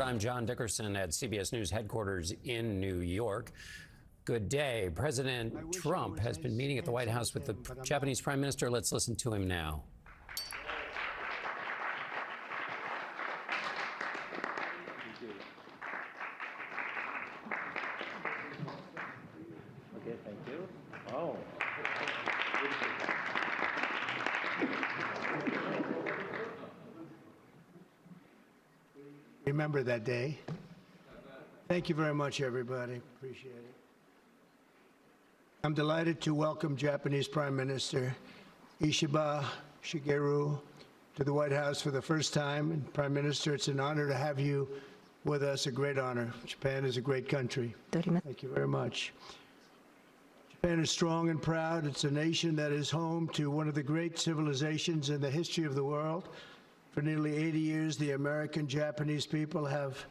I'm John Dickerson at CBS News headquarters in New York. Good day. President Trump has been meeting at the White House with the Japanese Prime Minister. Let's listen to him now. Okay, thank you. Oh. Remember that day. Thank you very much, everybody. Appreciate it. I'm delighted to welcome Japanese Prime Minister Ishiba Shigeru to the White House for the first time. And Prime Minister, it's an honor to have you with us, a great honor. Japan is a great country. Thank you very much. Japan is strong and proud. It's a nation that is home to one of the great civilizations in the history of the world. For nearly 80 years, the American-Japanese people have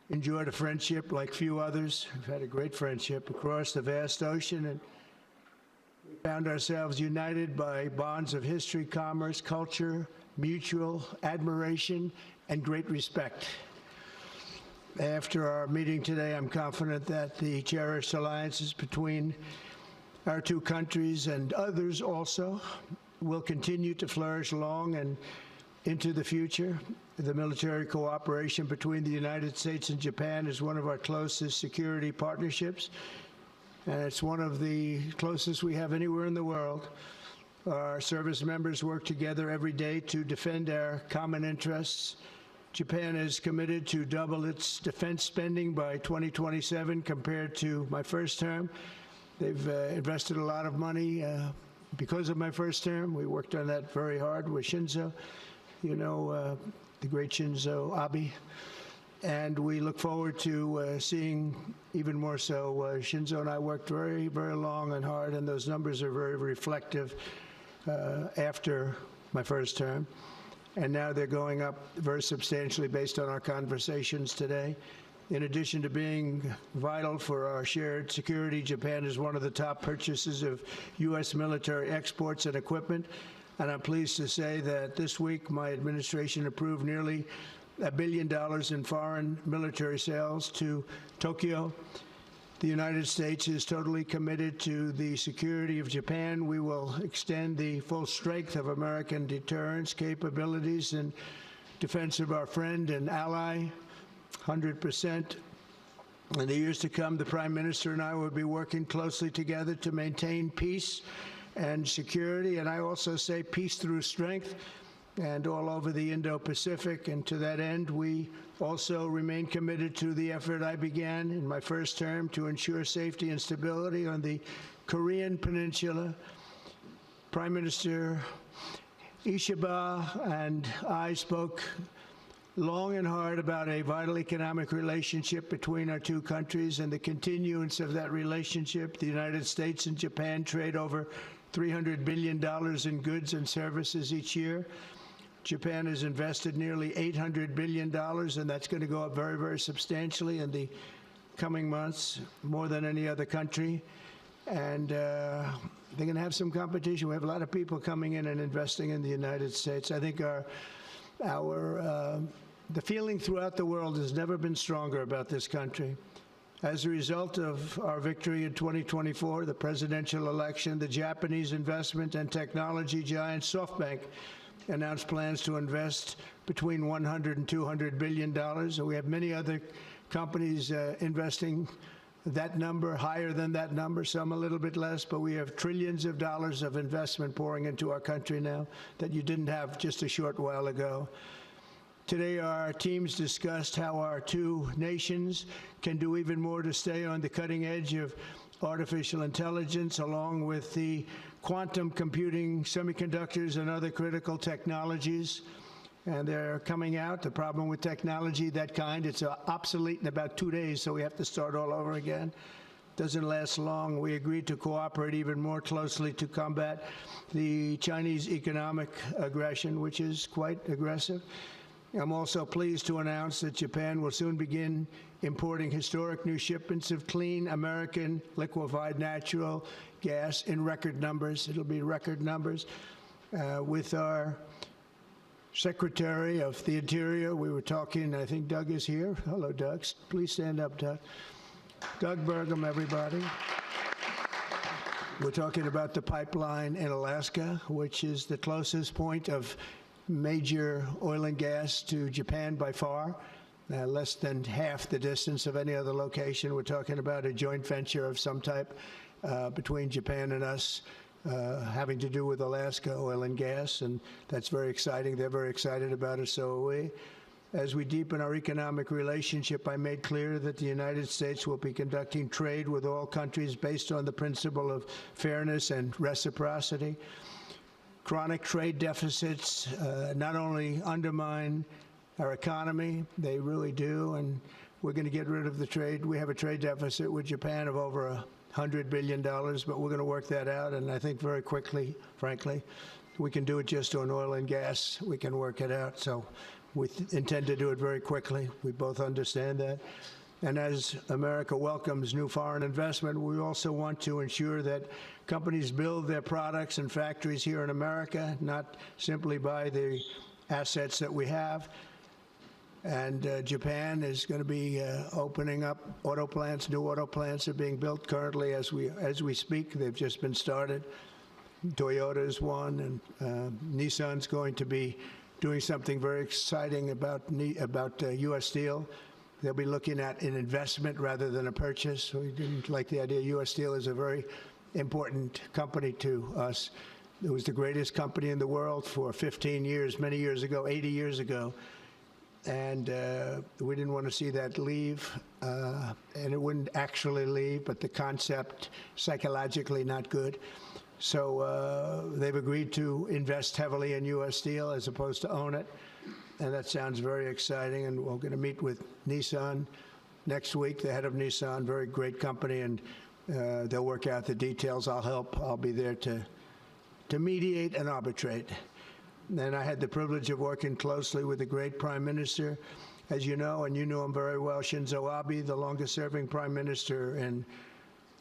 enjoyed a friendship like few others. We've had a great friendship across the vast ocean, and we found ourselves united by bonds of history, commerce, culture, mutual admiration, and great respect. After our meeting today, I'm confident that the cherished alliances between our two countries and others also will continue to flourish long and into the future. The military cooperation between the United States and Japan is one of our closest security partnerships, and it's one of the closest we have anywhere in the world. Our service members work together every day to defend our common interests. Japan is committed to double its defense spending by 2027 compared to my first term. They've invested a lot of money because of my first term. We worked on that very hard with Shinzo. You know, the great Shinzo Abe, and we look forward to seeing even more so. Shinzo and I worked very, very long and hard, and those numbers are very reflective after my first term, and now they're going up very substantially based on our conversations today. In addition to being vital for our shared security, Japan is one of the top purchasers of U.S. military exports and equipment. And I'm pleased to say that this week my administration approved nearly $1 billion in foreign military sales to Tokyo. The United States is totally committed to the security of Japan. We will extend the full strength of American deterrence capabilities in defense of our friend and ally, 100%. In the years to come, the Prime Minister and I will be working closely together to maintain peace and security, and I also say peace through strength, and all over the Indo-Pacific. And to that end, we also remain committed to the effort I began in my first term to ensure safety and stability on the Korean Peninsula. Prime Minister Ishiba and I spoke long and hard about a vital economic relationship between our two countries and the continuance of that relationship. The United States and Japan trade over $300 billion in goods and services each year. Japan has invested nearly $800 billion, and that's going to go up very, very substantially in the coming months, more than any other country. And they're going to have some competition. We have a lot of people coming in and investing in the United States. I think the feeling throughout the world has never been stronger about this country. As a result of our victory in 2024, the presidential election, the Japanese investment and technology giant SoftBank announced plans to invest between $100 and $200 billion. And we have many other companies investing that number, higher than that number, some a little bit less, but we have trillions of dollars of investment pouring into our country now that you didn't have just a short while ago. Today, our teams discussed how our two nations can do even more to stay on the cutting edge of artificial intelligence, along with the quantum computing, semiconductors, and other critical technologies. And they're coming out. The problem with technology, that kind, it's obsolete in about 2 days, so we have to start all over again. Doesn't last long. We agreed to cooperate even more closely to combat the Chinese economic aggression, which is quite aggressive. I'm also pleased to announce that Japan will soon begin importing historic new shipments of clean American liquefied natural gas in record numbers. It'll be record numbers. With our Secretary of the Interior. We were talking, I think Doug is here. Hello, Doug. Please stand up, Doug. Doug Burgum, everybody. We're talking about the pipeline in Alaska, which is the closest point of major oil and gas to Japan by far, less than half the distance of any other location. We're talking about a joint venture of some type between Japan and us, having to do with Alaska oil and gas, and that's very exciting. They're very excited about it, so are we. As we deepen our economic relationship, I made clear that the United States will be conducting trade with all countries based on the principle of fairness and reciprocity. Chronic trade deficits not only undermine our economy, they really do, and we're going to get rid of the trade. We have a trade deficit with Japan of over $100 billion, but we're going to work that out, and I think very quickly, frankly. We can do it just on oil and gas. We can work it out, so we intend to do it very quickly. We both understand that. And as America welcomes new foreign investment, we also want to ensure that companies build their products and factories here in America, not simply buy the assets that we have. And Japan is going to be opening up auto plants. New auto plants are being built currently as we speak. They've just been started. Toyota is one, and Nissan's going to be doing something very exciting about U.S. Steel. They'll be looking at an investment rather than a purchase. We didn't like the idea. U.S. Steel is a very important company to us. It was the greatest company in the world for 15 years, many years ago, 80 years ago. And we didn't want to see that leave, and it wouldn't actually leave, but the concept, psychologically not good. So they've agreed to invest heavily in U.S. Steel as opposed to own it, and that sounds very exciting, and we're going to meet with Nissan next week, the head of Nissan, very great company, and they'll work out the details. I'll help. I'll be there to mediate and arbitrate. And I had the privilege of working closely with the great Prime Minister, as you know, and you know him very well, Shinzo Abe, the longest-serving Prime Minister in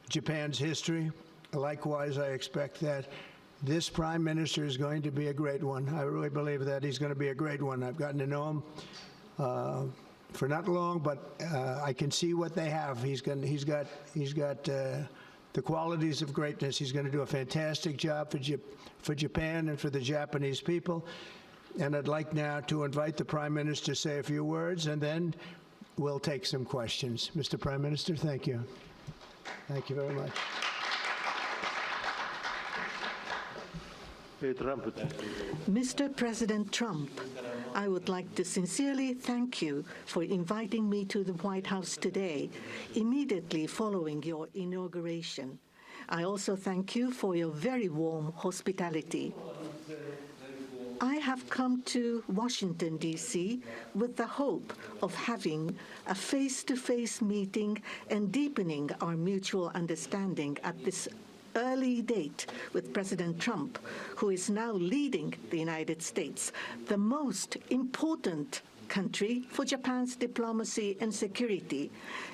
Japan's history. Likewise, I expect that this Prime Minister is going to be a great one. I really believe that he's going to be a great one. I've gotten to know him for not long, but I can see what they have. He's got the qualities of greatness. He's going to do a fantastic job for Japan and for the Japanese people. And I'd like now to invite the Prime Minister to say a few words, and then we'll take some questions. Mr. Prime Minister, thank you. Thank you very much. Mr. President Trump, I would like to sincerely thank you for inviting me to the White House today, immediately following your inauguration. I also thank you for your very warm hospitality. I have come to Washington, D.C. with the hope of having a face-to-face meeting and deepening our mutual understanding at this early date with President Trump, who is now leading the United States, the most important country for Japan's diplomacy and security,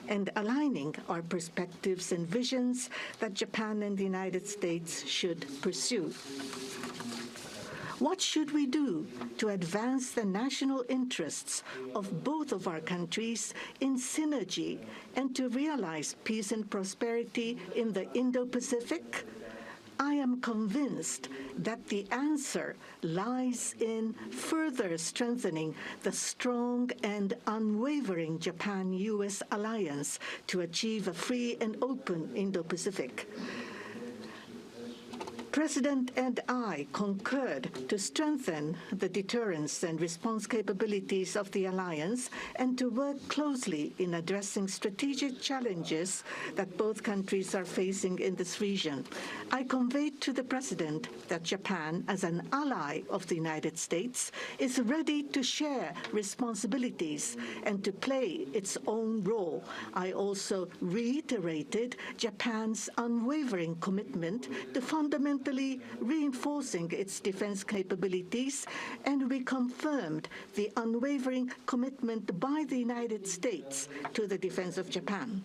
and aligning our perspectives and visions that Japan and the United States should pursue. What should we do to advance the national interests of both of our countries in synergy and to realize peace and prosperity in the Indo-Pacific? I am convinced that the answer lies in further strengthening the strong and unwavering Japan-U.S. alliance to achieve a free and open Indo-Pacific. President and I concurred to strengthen the deterrence and response capabilities of the alliance and to work closely in addressing strategic challenges that both countries are facing in this region. I conveyed to the President that Japan, as an ally of the United States, is ready to share responsibilities and to play its own role. I also reiterated Japan's unwavering commitment to fundamentally reinforcing its defense capabilities, and we confirmed the unwavering commitment by the United States to the defense of Japan.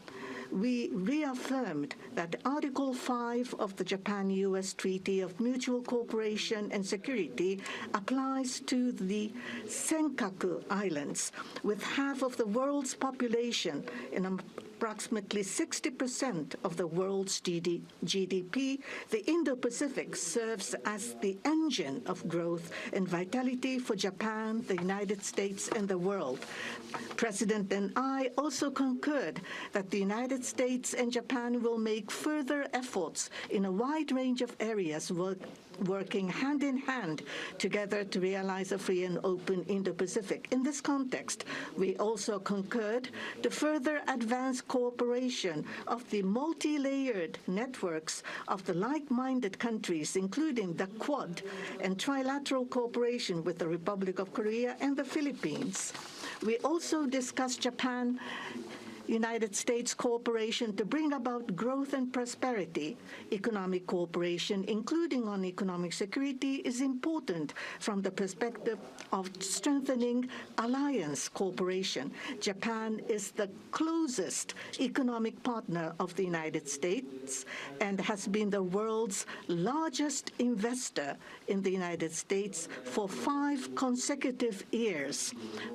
we reaffirmed that Article 5 of the Japan-U.S. Treaty of Mutual Cooperation and Security applies to the Senkaku Islands, with half of the world's population and approximately 60% of the world's GDP. The Indo-Pacific serves as the engine of growth and vitality for Japan, the United States, and the world. President and I also concurred that the United States and Japan will make further efforts in a wide range of areas, working hand in hand together to realize a free and open Indo-Pacific. In this context, we also concurred to further advance cooperation of the multi-layered networks of the like-minded countries, including the Quad and trilateral cooperation with the Republic of Korea and the Philippines. We also discussed Japan-United States cooperation to bring about growth and prosperity. Economic cooperation, including on economic security, is important from the perspective of strengthening alliance cooperation. Japan is the closest economic partner of the United States and has been the world's largest investor in the United States for 5 consecutive years.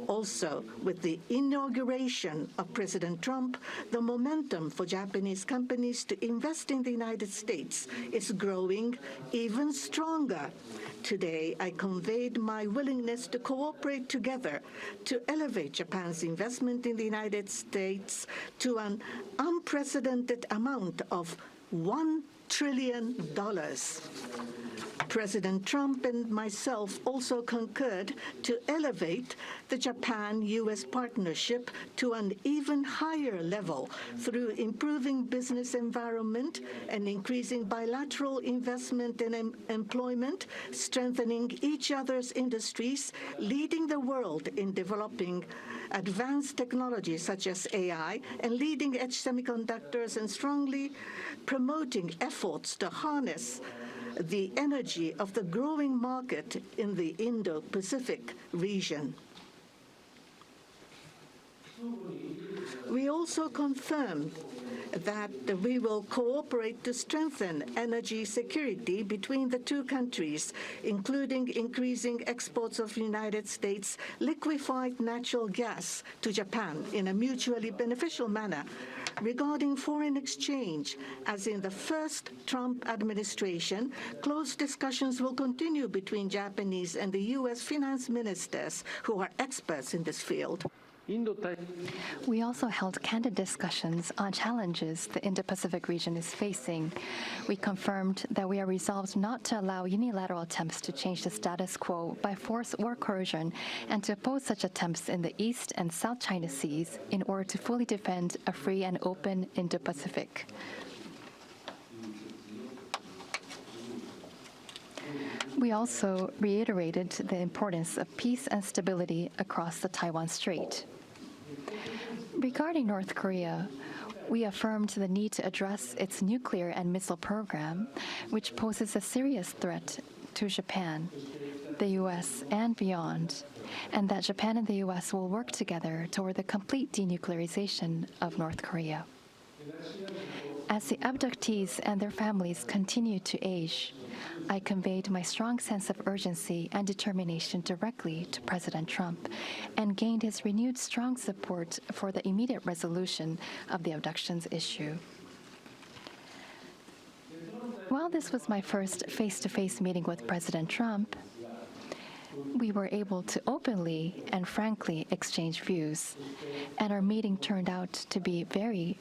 Also, with the inauguration of President Trump, the momentum for Japanese companies to invest in the United States is growing even stronger. Today, I conveyed my willingness to cooperate together to elevate Japan's investment in the United States to an unprecedented amount of $1 trillion. President Trump and myself also concurred to elevate the Japan-U.S. partnership to an even higher level through improving business environment and increasing bilateral investment and employment, strengthening each other's industries, leading the world in developing advanced technologies such as AI and leading-edge semiconductors, and strongly promoting efforts to harness the energy of the growing market in the Indo-Pacific region. We also confirmed that we will cooperate to strengthen energy security between the two countries, including increasing exports of United States liquefied natural gas to Japan in a mutually beneficial manner. Regarding foreign exchange, as in the first Trump administration, close discussions will continue between Japanese and the U.S. finance ministers, who are experts in this field. We also held candid discussions on challenges the Indo-Pacific region is facing. We confirmed that we are resolved not to allow unilateral attempts to change the status quo by force or coercion, and to oppose such attempts in the East and South China Seas in order to fully defend a free and open Indo-Pacific. We also reiterated the importance of peace and stability across the Taiwan Strait. Regarding North Korea, we affirmed the need to address its nuclear and missile program, which poses a serious threat to Japan, the U.S., and beyond, and that Japan and the U.S. will work together toward the complete denuclearization of North Korea. As the abductees and their families continue to age, I conveyed my strong sense of urgency and determination directly to President Trump, and gained his renewed strong support for the immediate resolution of the abductions issue. While this was my first face-to-face meeting with President Trump, we were able to openly and frankly exchange views, and our meeting turned out to be very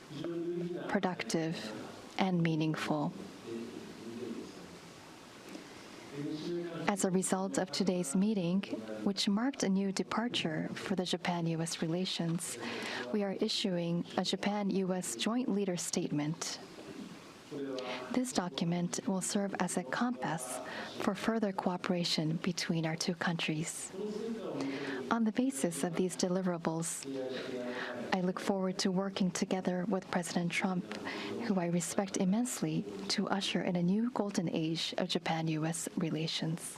productive and meaningful. As a result of today's meeting, which marked a new departure for the Japan-U.S. relations, we are issuing a Japan-U.S. Joint Leader Statement. This document will serve as a compass for further cooperation between our two countries. On the basis of these deliverables, I look forward to working together with President Trump, who I respect immensely, to usher in a new golden age of Japan-U.S. relations.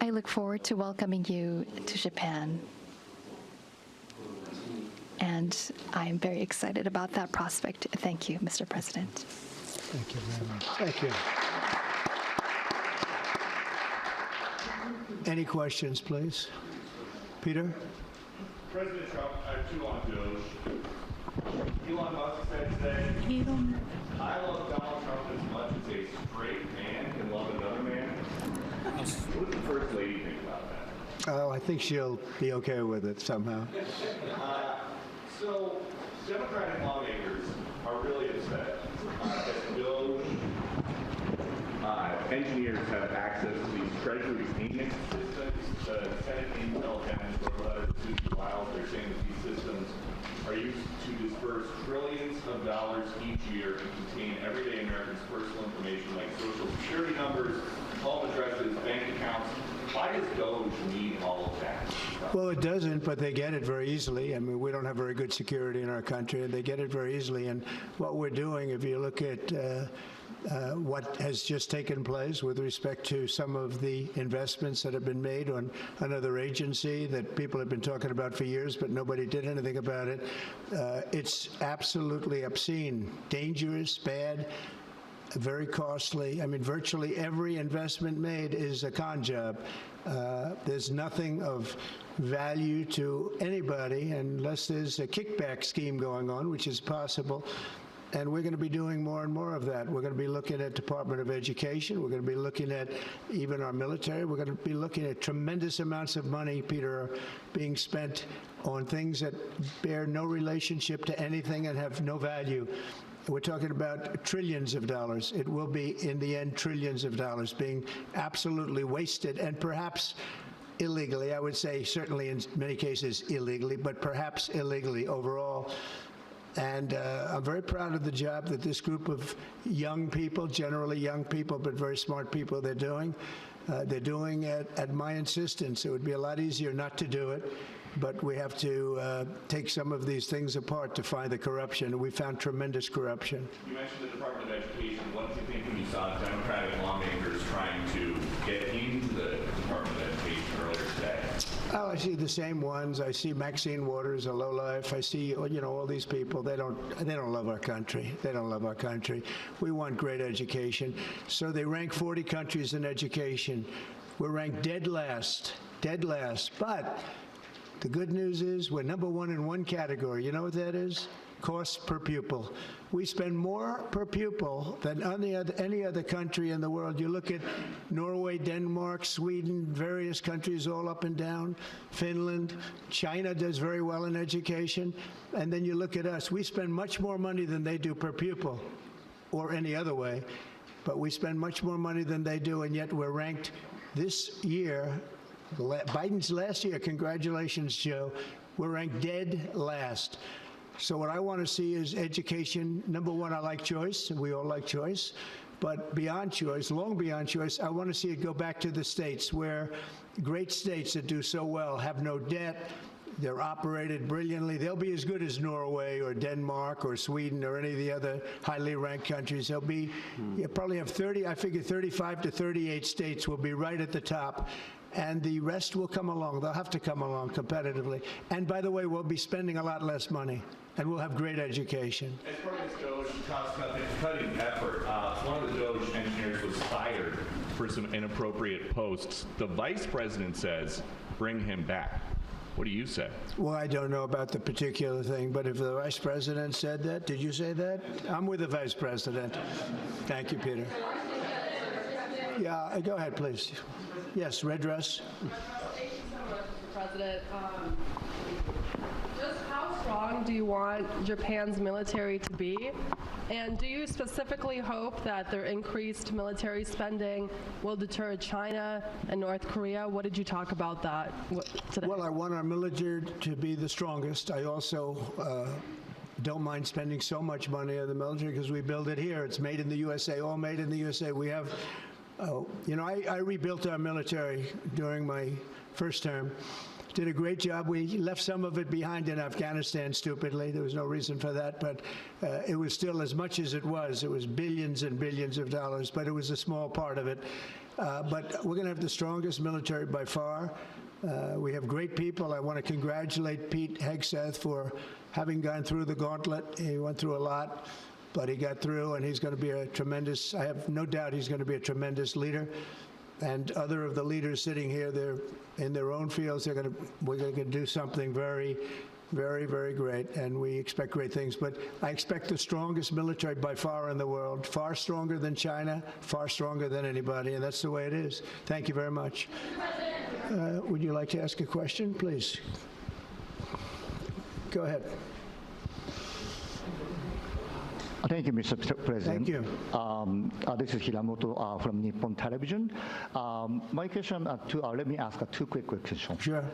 I look forward to welcoming you to Japan. And I'm very excited about that prospect. Thank you, Mr. President. Thank you very much. Thank you. Any questions, please? Peter? President Trump, I have two on DOGE. Elon Musk said today, I love Donald Trump as much as a straight man can love another man. What does the First Lady think about that? Oh, I think she'll be okay with it somehow. So, Democratic lawmakers are really upset that DOGE engineers have access to these Treasury payment systems. The Senate Intel Defense wrote a letter to Susan Wiles. They're saying that these systems are used to disperse trillions of dollars each year and contain everyday Americans' personal information like social security numbers, home addresses, bank accounts. Why does DOGE need all of that? Well, it doesn't, but they get it very easily. I mean, we don't have very good security in our country, and they get it very easily. And what we're doing, if you look at what has just taken place with respect to some of the investments that have been made on another agency that people have been talking about for years, but nobody did anything about it. It's absolutely obscene, dangerous, bad, very costly. I mean, virtually every investment made is a con job. There's nothing of value to anybody unless there's a kickback scheme going on, which is possible. And we're going to be doing more and more of that. We're going to be looking at Department of Education. We're going to be looking at even our military. We're going to be looking at tremendous amounts of money, Peter, being spent on things that bear no relationship to anything and have no value. We're talking about trillions of dollars. It will be, in the end, trillions of dollars being absolutely wasted and perhaps illegally. I would say certainly in many cases illegally, but perhaps illegally overall. And I'm very proud of the job that this group of young people, generally young people, but very smart people, they're doing. They're doing it at my insistence. It would be a lot easier not to do it, but we have to take some of these things apart to find the corruption. And we found tremendous corruption. You mentioned the Department of Education. What did you think when you saw Democratic lawmakers trying to get into the Department of Education earlier today? Oh, I see the same ones. I see Maxine Waters, a lowlife. I see, you know, all these people. They don't love our country. They don't love our country. We want great education. So they rank 40 countries in education. We're ranked dead last. But the good news is we're number one in one category. You know what that is? Cost per pupil. We spend more per pupil than any other country in the world. You look at Norway, Denmark, Sweden, various countries all up and down, Finland, China does very well in education. And then you look at us. We spend much more money than they do per pupil or any other way. But we spend much more money than they do, and yet we're ranked this year, Biden's last year, congratulations, Joe, we're ranked dead last. So what I want to see is education. Number one, I like choice, and we all like choice. But beyond choice, long beyond choice, I want to see it go back to the states where great states that do so well have no debt. They're operated brilliantly. They'll be as good as Norway or Denmark or Sweden or any of the other highly ranked countries. They'll be, you probably have 35 to 38 states will be right at the top. And the rest will come along. They'll have to come along competitively. And by the way, we'll be spending a lot less money, and we'll have great education. As part of this DOGE cost-cutting effort, one of the DOGE engineers was fired for some inappropriate posts. The vice president says, bring him back. What do you say? Well, I don't know about the particular thing, but if the vice president said that, did you say that? I'm with the vice president. Thank you, Peter. Yeah, go ahead, please. Yes, red dress. Thank you so much, Mr. President. Just how strong do you want Japan's military to be? And do you specifically hope that their increased military spending will deter China and North Korea? What did you talk about that today? Well, I want our military to be the strongest. I also don't mind spending so much money on the military because we build it here. It's made in the USA, all made in the USA. We have, you know, I rebuilt our military during my first term. Did a great job. We left some of it behind in Afghanistan, stupidly. There was no reason for that, but it was still as much as it was. It was billions and billions of dollars, but it was a small part of it. But we're going to have the strongest military by far. We have great people. I want to congratulate Pete Hegseth for having gone through the gauntlet. He went through a lot, but he got through, and he's going to be a tremendous, I have no doubt he's going to be a tremendous leader. And other of the leaders sitting here, they're in their own fields. We're going to do something very, very, very great, and we expect great things. But I expect the strongest military by far in the world, far stronger than China, far stronger than anybody, and that's the way it is. Thank you very much. Would you like to ask a question, please? Go ahead. Thank you, Mr. President. Thank you. This is Hiramoto from Nippon Television. My question, let me ask two quick questions. Sure.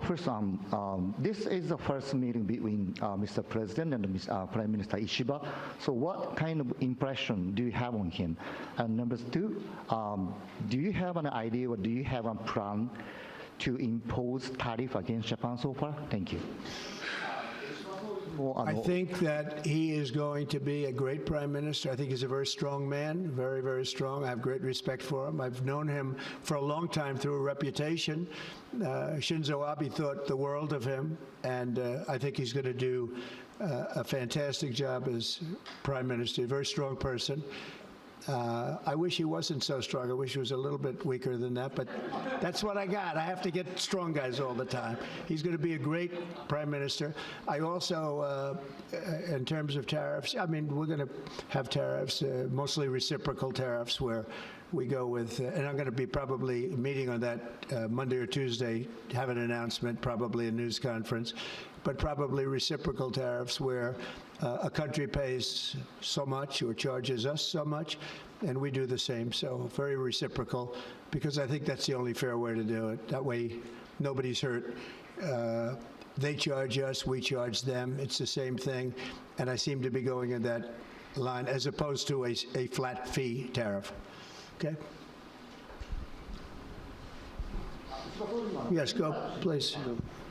First, this is the first meeting between Mr. President and Prime Minister Ishiba. So what kind of impression do you have on him? And number two, do you have an idea or do you have a plan to impose tariff against Japan so far? Thank you. I think that he is going to be a great prime minister. I think he's a very strong man, very, very strong. I have great respect for him. I've known him for a long time through a reputation. Shinzo Abe thought the world of him, and I think he's going to do a fantastic job as prime minister. A very strong person. I wish he wasn't so strong. I wish he was a little bit weaker than that, but that's what I got. I have to get strong guys all the time. He's going to be a great prime minister. I also, in terms of tariffs, I mean, we're going to have tariffs, mostly reciprocal tariffs, where we go with, and I'm going to be probably meeting on that Monday or Tuesday, have an announcement, probably a news conference, but probably reciprocal tariffs where a country pays so much or charges us so much, and we do the same. So very reciprocal, because I think that's the only fair way to do it. That way, nobody's hurt. They charge us, we charge them. It's the same thing, and I seem to be going in that line as opposed to a flat fee tariff. Okay? Yes, go, please.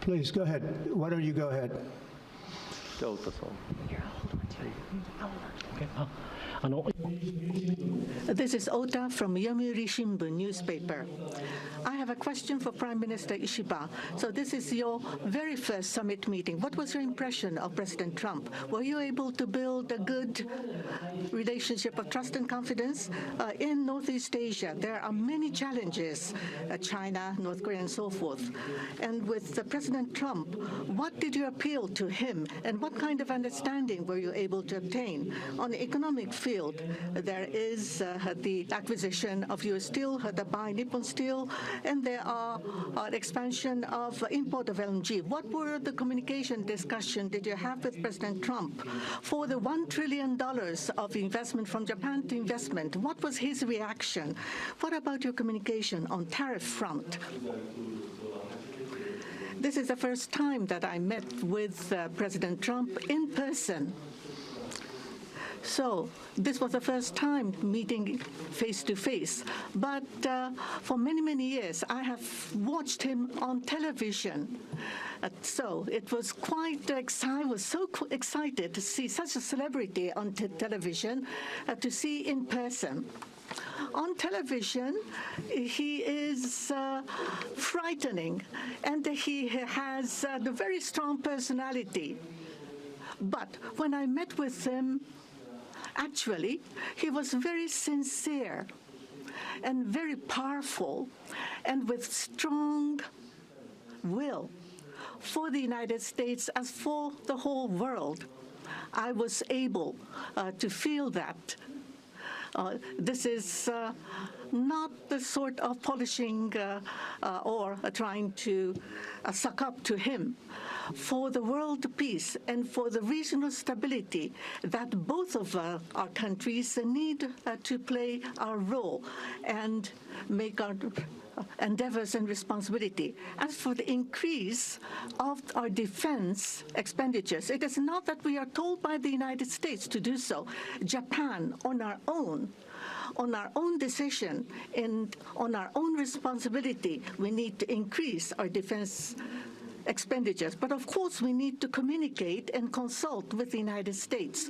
Please, go ahead. Why don't you go ahead? This is Ota from Yomiuri Shimbun newspaper. I have a question for Prime Minister Ishiba. So this is your very first summit meeting. What was your impression of President Trump? Were you able to build a good relationship of trust and confidence? In Northeast Asia, there are many challenges, China, North Korea, and so forth. And with President Trump, what did you appeal to him, and what kind of understanding were you able to obtain? On the economic field, there is the acquisition of U.S. Steel, the buy Nippon Steel, and there are expansion of import of LNG. What were the communication discussion did you have with President Trump for the $1 trillion of investment from Japan to investment? What was his reaction? What about your communication on tariff front? This is the first time that I met with President Trump in person. So this was the first time meeting face-to-face. But for many, many years, I have watched him on television. So it was quite exciting. I was so excited to see such a celebrity on television, to see in person. On television, he is frightening, and he has a very strong personality. But when I met with him, actually, he was very sincere and very powerful and with strong will for the United States as for the whole world. I was able to feel that. This is not the sort of polishing or trying to suck up to him. For the world peace and for the regional stability that both of our countries need to play our role and make our endeavors and responsibility. As for the increase of our defense expenditures, it is not that we are told by the United States to do so. Japan, on our own decision and on our own responsibility, we need to increase our defense expenditures. But of course, we need to communicate and consult with the United States.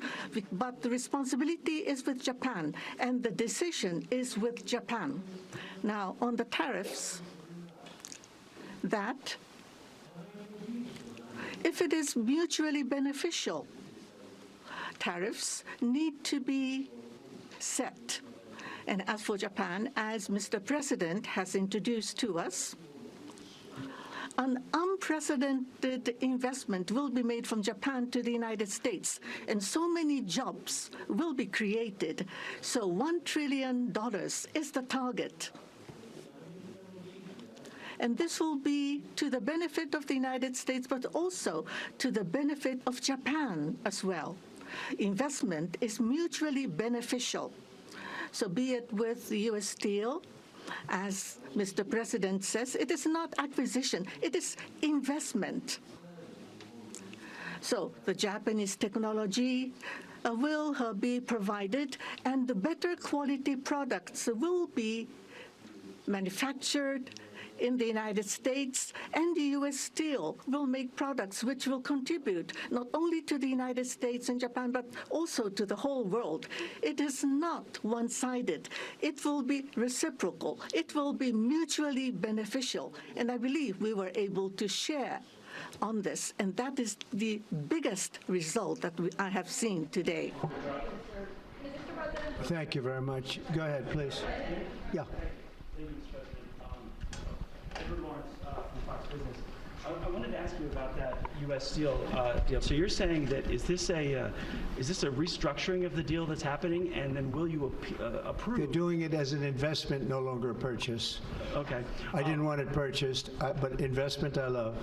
But the responsibility is with Japan, and the decision is with Japan. Now, on the tariffs, that if it is mutually beneficial. Tariffs need to be set. And as for Japan, as Mr. President has introduced to us, an unprecedented investment will be made from Japan to the United States, and so many jobs will be created. So $1 trillion is the target. And this will be to the benefit of the United States, but also to the benefit of Japan as well. Investment is mutually beneficial. So be it with the U.S. Steel, as Mr. President says, it is not acquisition, it is investment. So the Japanese technology will be provided, and the better quality products will be manufactured in the United States, and the U.S. Steel will make products which will contribute not only to the United States and Japan, but also to the whole world. It is not one-sided. It will be reciprocal. It will be mutually beneficial. And I believe we were able to share on this, and that is the biggest result that I have seen today. Thank you very much. Go ahead, please. Yeah. I wanted to ask you about that U.S. Steel deal. So you're saying that is this a restructuring of the deal that's happening, and then will you approve? They're doing it as an investment, no longer a purchase. Okay. I didn't want it purchased, but investment I love.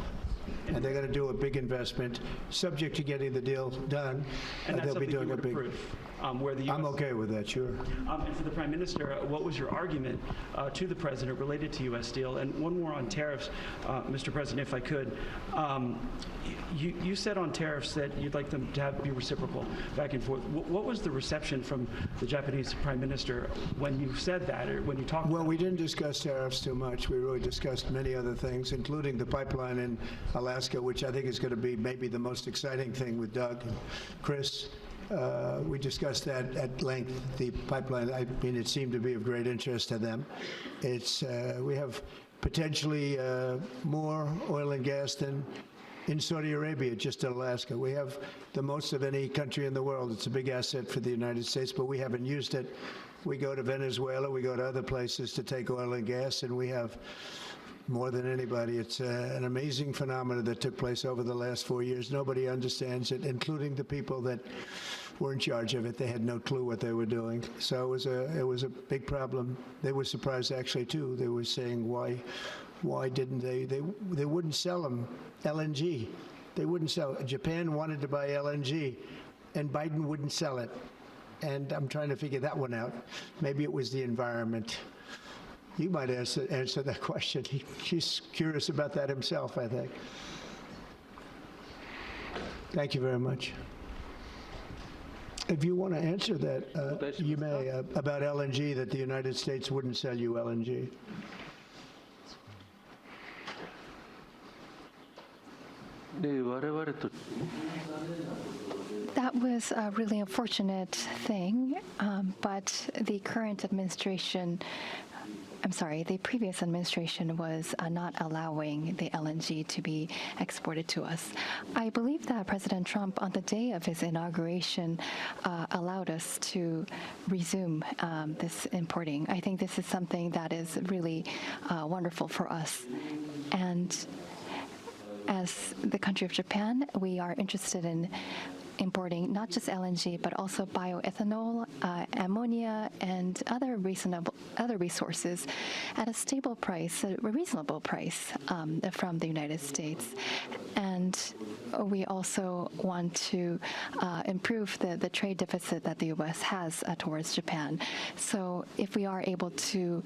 And they're going to do a big investment, subject to getting the deal done. And that's they'll be something you doing a would big. approve, where the U.S. I'm okay with that, sure. And for the Prime Minister, what was your argument to the President related to U.S. Steel? And one more on tariffs, Mr. President, if I could. You said on tariffs that you'd like them to be reciprocal, back and forth. What was the reception from the Japanese Prime Minister when you said that, or when you talked about it? Well, we didn't discuss tariffs too much. We really discussed many other things, including the pipeline in Alaska, which I think is going to be maybe the most exciting thing with Doug and Chris. We discussed that at length, the pipeline. I mean, it seemed to be of great interest to them. It's, we have potentially more oil and gas than in Saudi Arabia, just in Alaska. We have the most of any country in the world. It's a big asset for the United States, but we haven't used it. We go to Venezuela, we go to other places to take oil and gas, and we have more than anybody. It's an amazing phenomenon that took place over the last 4 years. Nobody understands it, including the people that were in charge of it. They had no clue what they were doing. So it was a big problem. They were surprised actually too. They were saying why didn't they wouldn't sell them LNG. They wouldn't sell it. Japan wanted to buy LNG, and Biden wouldn't sell it. And I'm trying to figure that one out. Maybe it was the environment. You might answer that question. He's curious about that himself, I think. Thank you very much. If you want to answer that, you may, about LNG, that the United States wouldn't sell you LNG. That was a really unfortunate thing, but the current administration, the previous administration was not allowing the LNG to be exported to us. I believe that President Trump, on the day of his inauguration, allowed us to resume this importing. I think this is something that is really wonderful for us. And as the country of Japan, we are interested in importing not just LNG, but also bioethanol, ammonia, and other resources at a stable price, a reasonable price from the United States. And we also want to improve the trade deficit that the U.S. has towards Japan. So if we are able to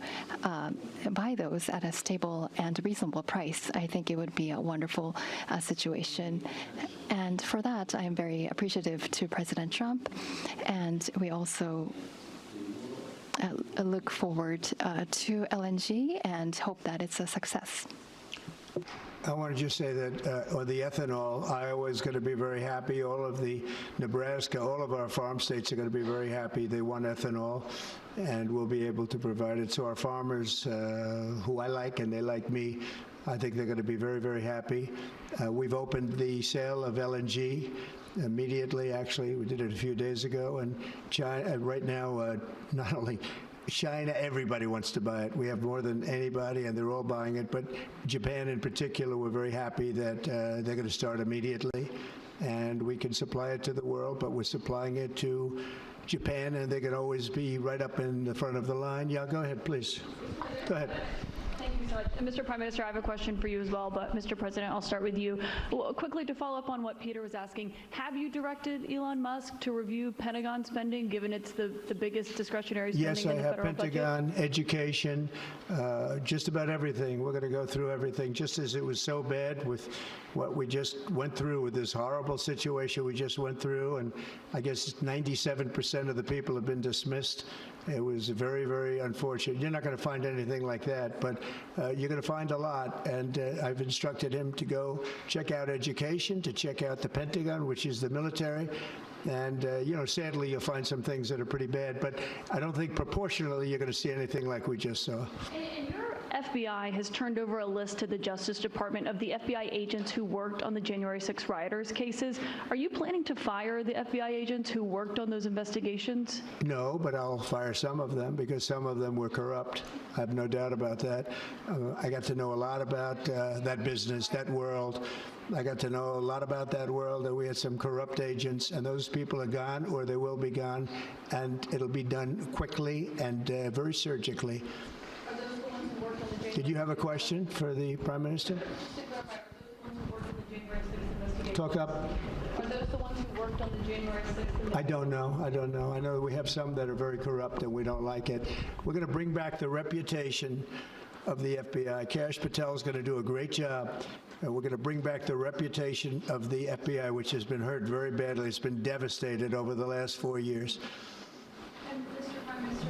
buy those at a stable and reasonable price, I think it would be a wonderful situation. And for that, I am very appreciative to President Trump, and we also look forward to LNG and hope that it's a success. I want to just say that, on the ethanol, Iowa is going to be very happy. All of the Nebraska, all of our farm states are going to be very happy. They want ethanol, and we'll be able to provide it. So our farmers, who I like and they like me, I think they're going to be very, very happy. We've opened the sale of LNG immediately. Actually, we did it a few days ago. And China, right now, not only China, everybody wants to buy it. We have more than anybody, and they're all buying it. But Japan in particular, we're very happy that they're going to start immediately. And we can supply it to the world, but we're supplying it to Japan, and they can always be right up in the front of the line. Yeah, go ahead, please. Go ahead. Thank you so much. Mr. Prime Minister, I have a question for you as well, but Mr. President, I'll start with you. Well, quickly to follow up on what Peter was asking, have you directed Elon Musk to review Pentagon spending, given it's the biggest discretionary spending Yes, in I the have federal Pentagon, budget? education, just about everything. We're going to go through everything, just as it was so bad with what we just went through with this horrible situation we just went through, and I guess 97% of the people have been dismissed. It was very, very unfortunate. You're not going to find anything like that, but you're going to find a lot, and I've instructed him to go check out education, to check out the Pentagon, which is the military, and, you know, sadly, you'll find some things that are pretty bad, but I don't think proportionally you're going to see anything like we just saw. And your FBI has turned over a list to the Justice Department of the FBI agents who worked on the January 6 rioters cases. Are you planning to fire the FBI agents who worked on those investigations? No, but I'll fire some of them because some of them were corrupt. I have no doubt about that. I got to know a lot about that business, that world. I got to know a lot about that world, and we had some corrupt agents, and those people are gone, or they will be gone, and it'll be done quickly and very surgically. Are those the ones who worked on the January? Did you have a question for the Prime Minister? Just to clarify, are those the ones who worked on the January 6 investigation? Talk up. Are those the ones who worked on the January 6 investigation? I don't know. I don't know. I know we have some that are very corrupt, and we don't like it. We're going to bring back the reputation of the FBI. Kash Patel is going to do a great job. We're going to bring back the reputation of the FBI, which has been hurt very badly. It's been devastated over the last 4 years. And Mr. Prime Minister,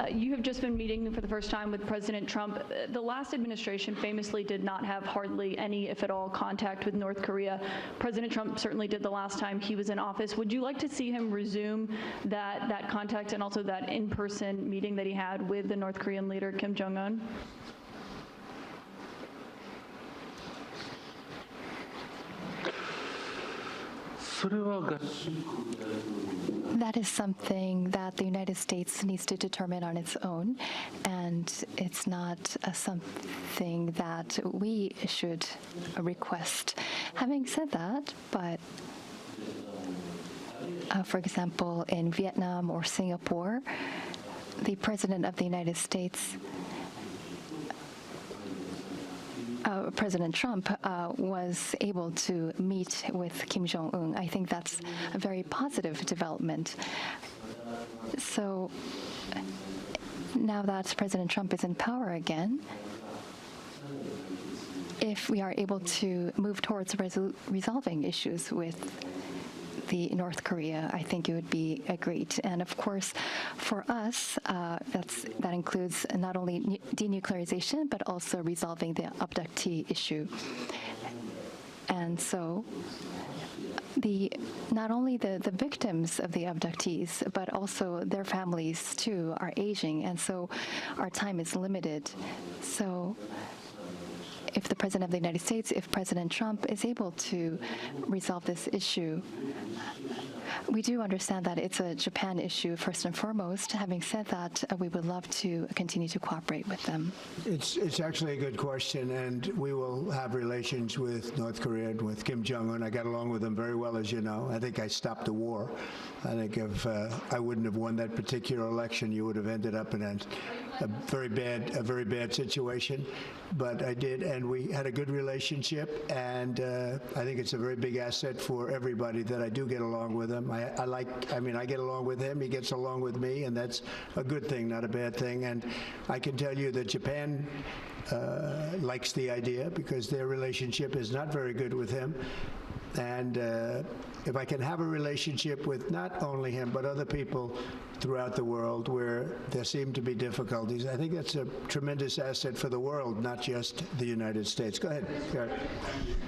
you have just been meeting for the first time with President Trump. The last administration famously did not have hardly any, if at all, contact with North Korea. President Trump certainly did the last time he was in office. Would you like to see him resume that contact and also that in-person meeting that he had with the North Korean leader, Kim Jong-un? That is something that the United States needs to determine on its own, and it's not something that we should request. Having said that, but for example, in Vietnam or Singapore, the President of the United States, President Trump was able to meet with Kim Jong-un. I think that's a very positive development. So now that President Trump is in power again, if we are able to move towards resolving issues with the North Korea, I think it would be great. And of course, for us, that includes not only denuclearization, but also resolving the abductee issue. And so not only the victims of the abductees, but also their families too are aging. And so our time is limited. So if the President of the United States, if President Trump is able to resolve this issue, we do understand that it's a Japan issue first and foremost. Having said that, we would love to continue to cooperate with them. It's actually a good question, and we will have relations with North Korea and with Kim Jong-un. I got along with him very well, as you know. I think I stopped the war. I think if I wouldn't have won that particular election, you would have ended up in a very bad situation. But I did, and we had a good relationship, and I think it's a very big asset for everybody that I do get along with him. I get along with him, he gets along with me, and that's a good thing, not a bad thing. And I can tell you that Japan likes the idea because their relationship is not very good with him. And if I can have a relationship with not only him, but other people throughout the world where there seem to be difficulties, I think that's a tremendous asset for the world, not just the United States. Go ahead, Gary.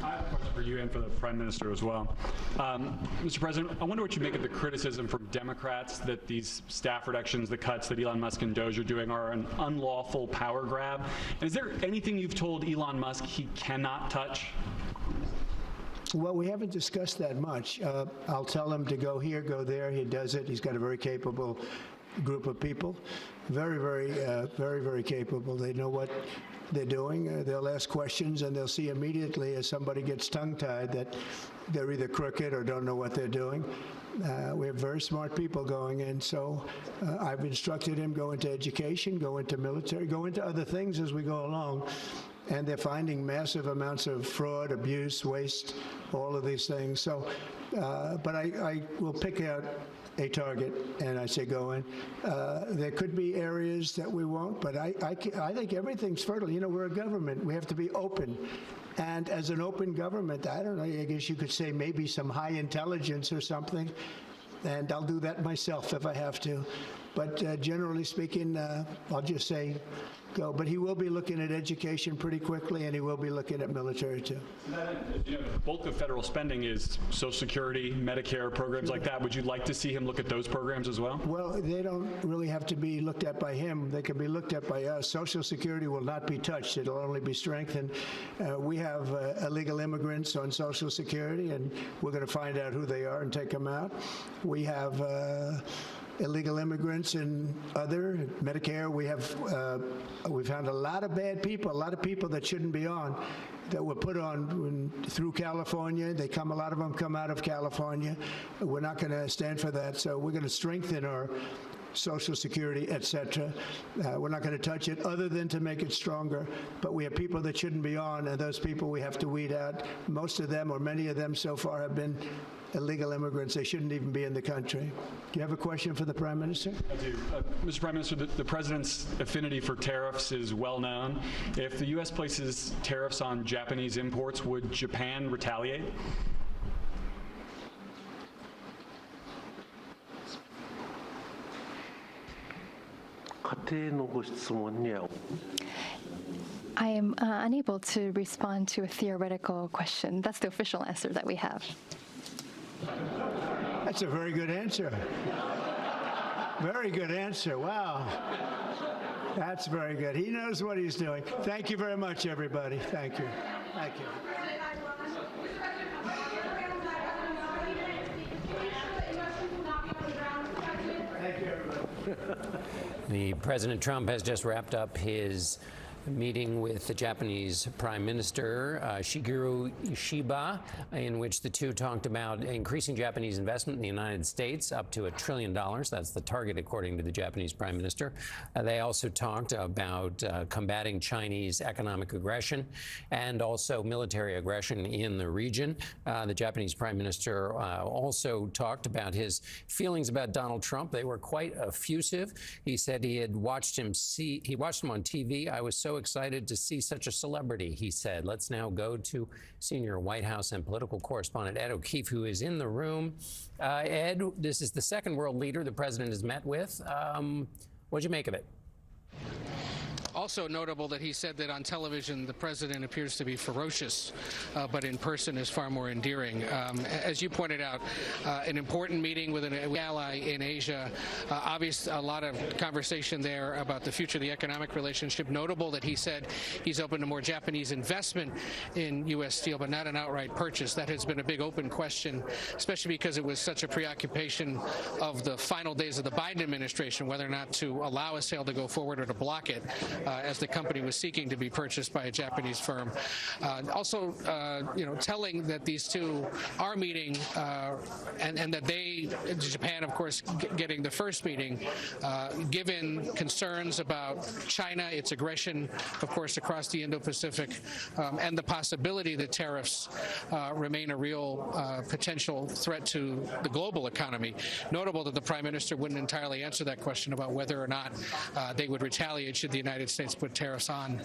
I have a question for you and for the Prime Minister as well. Mr. President, I wonder what you make of the criticism from Democrats that these staff reductions, the cuts that Elon Musk and Doge are doing are an unlawful power grab. And is there anything you've told Elon Musk he cannot touch? Well, we haven't discussed that much. I'll tell him to go here, go there. He does it. He's got a very capable group of people. Very capable. They know what they're doing. They'll ask questions, and they'll see immediately as somebody gets tongue-tied that they're either crooked or don't know what they're doing. We have very smart people going in, so I've instructed him go into education, go into military, go into other things as we go along. And they're finding massive amounts of fraud, abuse, waste, all of these things. So, but I will pick out a target, and I say go in. There could be areas that we won't, but I think everything's fertile. You know, we're a government. We have to be open. And as an open government, I don't know, I guess you could say maybe some high intelligence or something, and I'll do that myself if I have to. But generally speaking, I'll just say go. But he will be looking at education pretty quickly, and he will be looking at military too. You know, the bulk of federal spending is Social Security, Medicare, programs like that. Would you like to see him look at those programs as well? Well, they don't really have to be looked at by him. They can be looked at by us. Social Security will not be touched. It'll only be strengthened. We have illegal immigrants on Social Security, and we're going to find out who they are and take them out. We have illegal immigrants and other Medicare. We've found a lot of bad people, a lot of people that shouldn't be on, that were put on through California. A lot of them come out of California. We're not going to stand for that. So we're going to strengthen our Social Security, et cetera. We're not going to touch it other than to make it stronger. But we have people that shouldn't be on, and those people we have to weed out. Most of them, or many of them so far, have been illegal immigrants. They shouldn't even be in the country. Do you have a question for the Prime Minister? I do. Mr. Prime Minister, the President's affinity for tariffs is well known. If the U.S. places tariffs on Japanese imports, would Japan retaliate? I am unable to respond to a theoretical question. That's the official answer that we have. That's a very good answer. Very good answer. Wow. That's very good. He knows what he's doing. Thank you very much, everybody. Thank you. Thank you. Thank you, everybody. President Trump has just wrapped up his meeting with the Japanese Prime Minister Shigeru Ishiba, in which the two talked about increasing Japanese investment in the United States up to $1 trillion. That's the target, according to the Japanese Prime Minister. They also talked about combating Chinese economic aggression and also military aggression in the region. The Japanese Prime Minister also talked about his feelings about Donald Trump. They were quite effusive. He said he had watched him on TV. I was so excited to see such a celebrity, he said. Let's now go to senior White House and political correspondent Ed O'Keefe, who is in the room. Ed, this is the second world leader the president has met with. What'd you make of it? Also notable that he said that on television the president appears to be ferocious, but in person is far more endearing. As you pointed out, an important meeting with an ally in Asia. Obviously, a lot of conversation there about the future of the economic relationship. Notable that he said he's open to more Japanese investment in U.S. steel, but not an outright purchase. That has been a big open question, especially because it was such a preoccupation of the final days of the Biden administration, whether or not to allow a sale to go forward or to block it. As the company was seeking to be purchased by a Japanese firm. Also, telling that these two are meeting and that Japan, of course, getting the first meeting, given concerns about China, its aggression, of course, across the Indo-Pacific, and the possibility that tariffs remain a real potential threat to the global economy. Notable that the Prime Minister wouldn't entirely answer that question about whether or not they would retaliate should the United States put tariffs on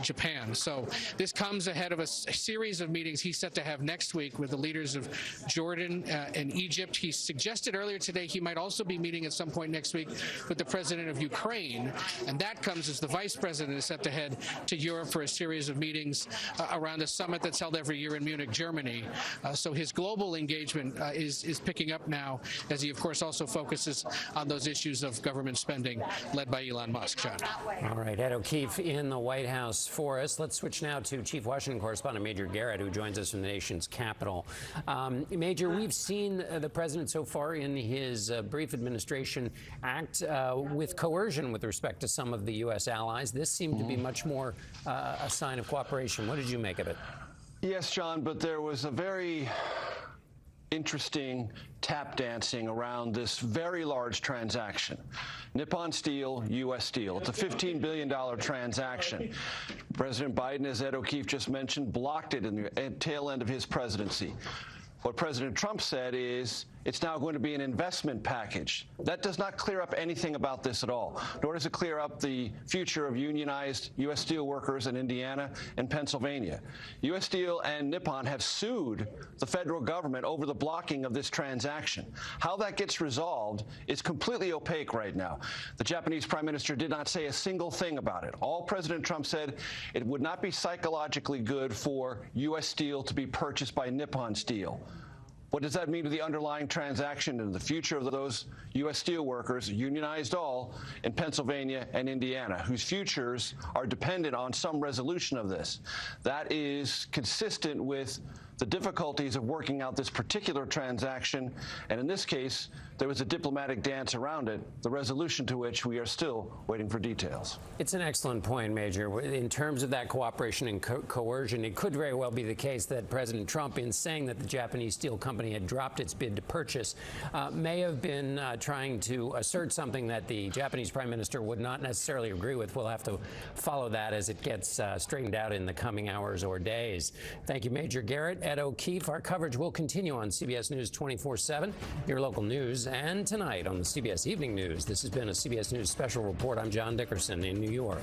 Japan. So this comes ahead of a series of meetings he's set to have next week with the leaders of Jordan and Egypt. He suggested earlier today he might also be meeting at some point next week with the president of Ukraine, and that comes as the vice president is set to head to Europe for a series of meetings around a summit that's held every year in Munich, Germany. So his global engagement is picking up now, as he, of course, also focuses on those issues of government spending led by Elon Musk. John. All right, Ed O'Keefe in the White House for us. Let's switch now to Chief Washington Correspondent Major Garrett, who joins us from the nation's capital. Major, we've seen the president so far in his brief administration act with coercion with respect to some of the U.S. allies. This seemed to be much more a sign of cooperation. What did you make of it? Yes, John, but there was a very interesting tap dancing around this very large transaction. Nippon Steel, U.S. Steel. It's a $15 billion transaction. President Biden, as Ed O'Keefe just mentioned, blocked it in the tail end of his presidency. What President Trump said is it's now going to be an investment package. That does not clear up anything about this at all, nor does it clear up the future of unionized U.S. Steel workers in Indiana and Pennsylvania. U.S. Steel and Nippon have sued the federal government over the blocking of this transaction. How that gets resolved is completely opaque right now. The Japanese Prime Minister did not say a single thing about it. All President Trump said, it would not be psychologically good for U.S. Steel to be purchased by Nippon Steel. What does that mean to the underlying transaction and the future of those U.S. steel workers, unionized all, in Pennsylvania and Indiana, whose futures are dependent on some resolution of this? That is consistent with the difficulties of working out this particular transaction, and in this case, there was a diplomatic dance around it, the resolution to which we are still waiting for details. It's an excellent point, Major. In terms of that cooperation and coercion, it could very well be the case that President Trump, in saying that the Japanese steel company had dropped its bid to purchase, may have been trying to assert something that the Japanese Prime Minister would not necessarily agree with. We'll have to follow that as it gets straightened out in the coming hours or days. Thank you, Major Garrett. Ed O'Keefe. Our coverage will continue on CBS News 24/7, your local news, and tonight on the CBS Evening News. This has been a CBS News Special Report. I'm John Dickerson in New York.